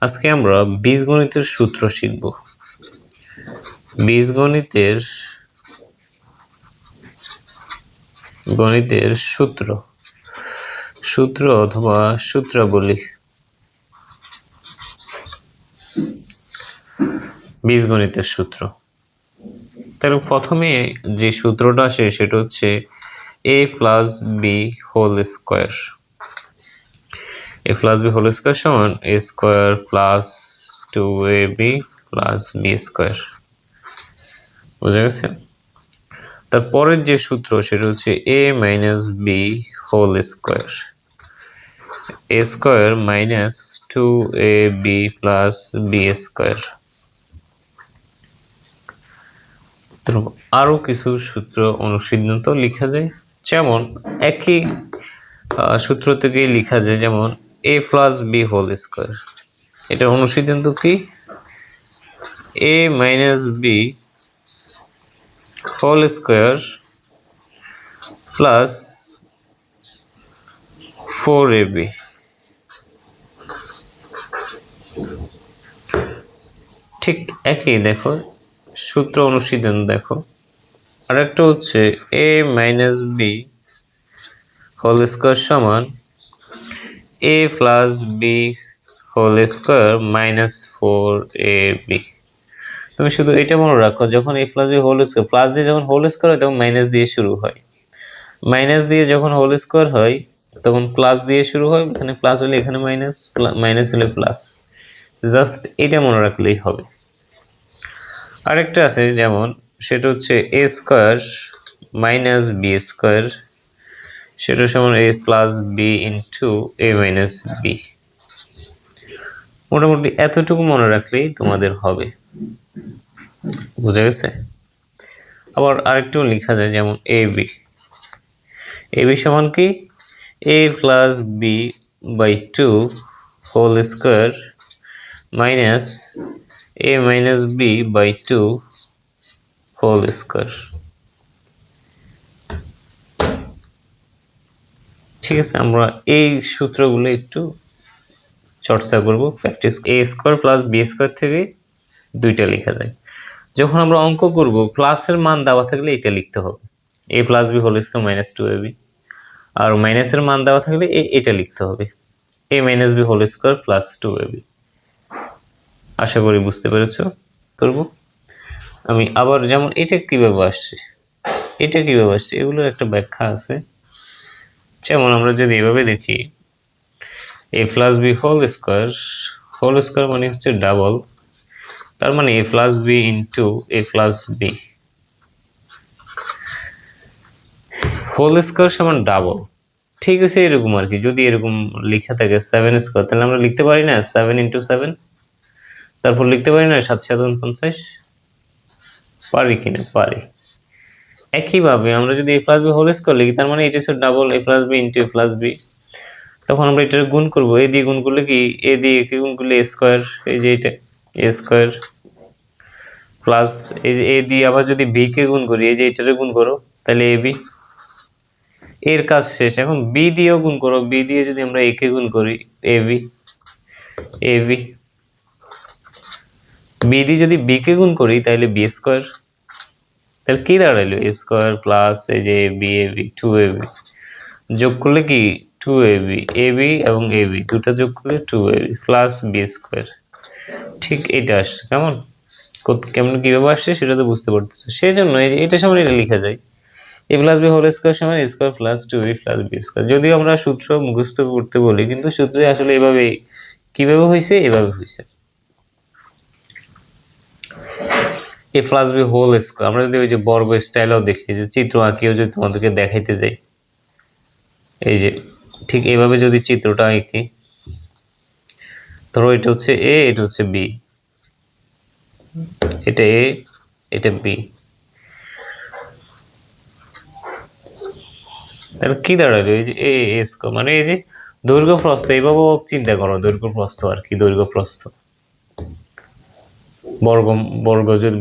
আজকে আমরা বীজগণিতের সূত্র শিখব। বীজগণিতের সূত্র অথবা সূত্রাবলী। বীজগণিতের সূত্র, তাহলে প্রথমে যে সূত্রটা আসে সেটা হচ্ছে a plus B whole square. a plus B whole square সমান a square plus 2ab plus B square. বুঝা গেছে? তারপরের যে সূত্র সেটা হচ্ছে a minus B whole square. a square minus 2ab plus B square. তো আরো কিছু সূত্র অনুসিদ্ধান্ত লেখা যায়, যেমন একই সূত্র থেকে লেখা যায়, যেমন a plus B whole square. এটা অনুসিদ্ধান্ত কি? a minus B whole square plus 4ab। ঠিক একই দেখো সূত্র অনুসিদ্ধান্ত দেখো। আর একটা হচ্ছে a minus B whole square সমান a plus B whole square minus 4ab। তুমি শুধু এটা মনে রাখো, যখন a plus B whole square, plus দিয়ে যখন হোল স্কোয়ার হয় তখন মাইনাস দিয়ে শুরু হয়, মাইনাস দিয়ে যখন হোল স্কোয়ার হয় তখন প্লাস দিয়ে শুরু হয়। এখানে প্লাস হলে এখানে মাইনাস, মাইনাস হলে প্লাস। জাস্ট এটা মনে রাখলেই হবে। আরেকটা আছে যেমন, সেটা হচ্ছে a square minus B square, সেটা সমান a plus B into a minus B. মোটামুটি এতটুকু মনে রাখলেই তোমাদের হবে। বুঝা গেছে? আবার আরেকটু লেখা যায়, যেমন ab সমান কি a plus B by 2 whole square minus a minus B by 2 whole square. ঠিক আছে, আমরা এই সূত্রগুলো একটু চর্চা করব, প্র্যাকটিস। a স্কোয়ার প্লাস বি স্কোয়ার থেকে দুইটা লেখা যায়। যখন আমরা অঙ্ক করব, প্লাসের মান দেওয়া থাকলে এটা লিখতে হবে, a plus B whole square minus 2ab। আর মাইনাসের মান দেওয়া থাকলে এটা লিখতে হবে, a minus B whole square plus 2ab। আশা করি বুঝতে পেরেছ। করব আমি আবার, যেমন এটা কিভাবে আসছে, এগুলোর একটা ব্যাখ্যা আছে। যেমন আমরা যদি এভাবে দেখি, a plus B whole square মানে হচ্ছে ডাবল, তার মানে a plus B into a plus B whole square সমান ডাবল। ঠিক আছে, এরকম আর কি। যদি এরকম লেখা থাকে 7 স্কোয়ার, তাহলে আমরা লিখতে পারি না 7 ইন্টু 7, তারপর লিখতে পারি না 7 7 50। পারি কিনা? পারি। একইভাবে আমরা যদি a plus B whole square লিখি, তার মানে এটা হচ্ছে double a plus B into a plus B. তখন আমরা এটা গুণ করব, a দিয়ে গুণ করলে কি, a দিয়ে কি গুণ করলে a স্কোয়ার, এই যে এটা a স্কোয়ার প্লাস এই যে a দিয়ে আবার যদি b কে গুণ করি, এই যে এটারে গুণ করো, তাহলে ab। এর কাজ শেষ। এখন b দিয়েও গুণ করো, b দিয়ে যদি আমরা a কে গুণ করি, ab b দিয়ে যদি b কে গুণ করি তাহলে b স্কোয়ার। তাহলে কি দাঁড়াইলো, a স্কোয়ার প্লাস এই যে ab 2ab, যোগ করলে কি 2ab, ab এবং ab দুটো যোগ করলে 2ab প্লাস b স্কোয়ার। ঠিক এটা আসছে। কেমন কিভাবে আসছে সেটা তো বুঝতে পারতেছো। সেই জন্য এই যে এটা সমান এটা লেখা যায়, a plus B whole square সমান a square plus 2ab plus b square. যদিও আমরা সূত্র মুখস্থ করতে বলি, কিন্তু সূত্রে আসলে কিভাবে হয়েছে, এভাবে হয়েছে। a plus B whole square আমরা যদি ওই যে বর্গ স্টাইলও দেখি, যে চিত্র আঁকিও যদি তোমাদেরকে দেখাইতে যাই, এই যে ঠিক এইভাবে যদি চিত্রটা আঁকি, ধরো এটা হচ্ছে a, এটা হচ্ছে b, এটা a, এটা b, তাহলে কি দাঁড়ালো, এই যে a স্কোয়ার মানে এই যে দৈর্ঘ্য প্রস্থ। এইভাবেও চিন্তা করো, দৈর্ঘ্য প্রস্থ আর কি, দৈর্ঘ্য প্রস্থ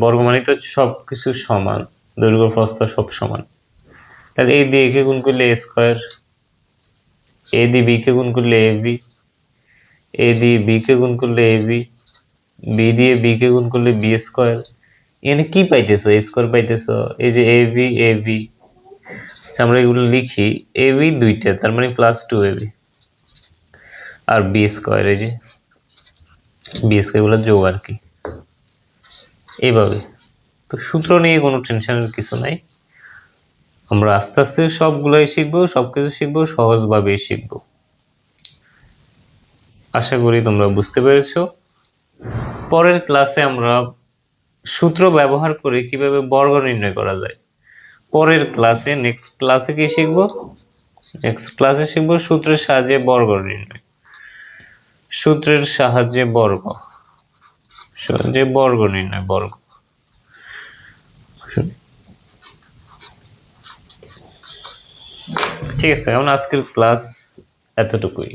বর্গ মানে তো সবকিছু সমান, দৈর্ঘ্য প্রস্থ সব সমান। তাহলে a দিয়ে কে গুণ করলে a স্কোয়ার, a দিয়ে b কে গুণ করলে ab, এ দিয়ে বি কে গুণ করলে এ বি, বি দিয়ে বি কে গুণ করলে বি স্কোয়ার। এখানে কি পাইতেছো? এ স্কোয়ার পাইতেছো। এই যে এ বি, আচ্ছা আমরা এগুলো লিখি। এ বি দুইটা, তার মানে plus two A B, R B square, এই যে বি স্কোয়ার গুলো যোগ আর কি, এইভাবে। তো সূত্র নিয়ে কোনো টেনশনের কিছু নাই, আমরা আস্তে আস্তে সবগুলাই শিখবো, সবকিছু শিখবো, সহজভাবেই শিখবো। আশা করি তোমরা বুঝতে পেরেছো। পরের ক্লাসে আমরা সূত্র ব্যবহার করে কিভাবে বর্গ নির্ণয় করা যায়, পরের ক্লাসে নেক্সট ক্লাসে কি শিখবো? নেক্সট ক্লাসে শিখবো সূত্রের সাহায্যে বর্গ নির্ণয়, সূত্রের সাহায্যে বর্গ নির্ণয়, বর্গ। ঠিক আছে, এখন আজকের ক্লাস এতটুকুই।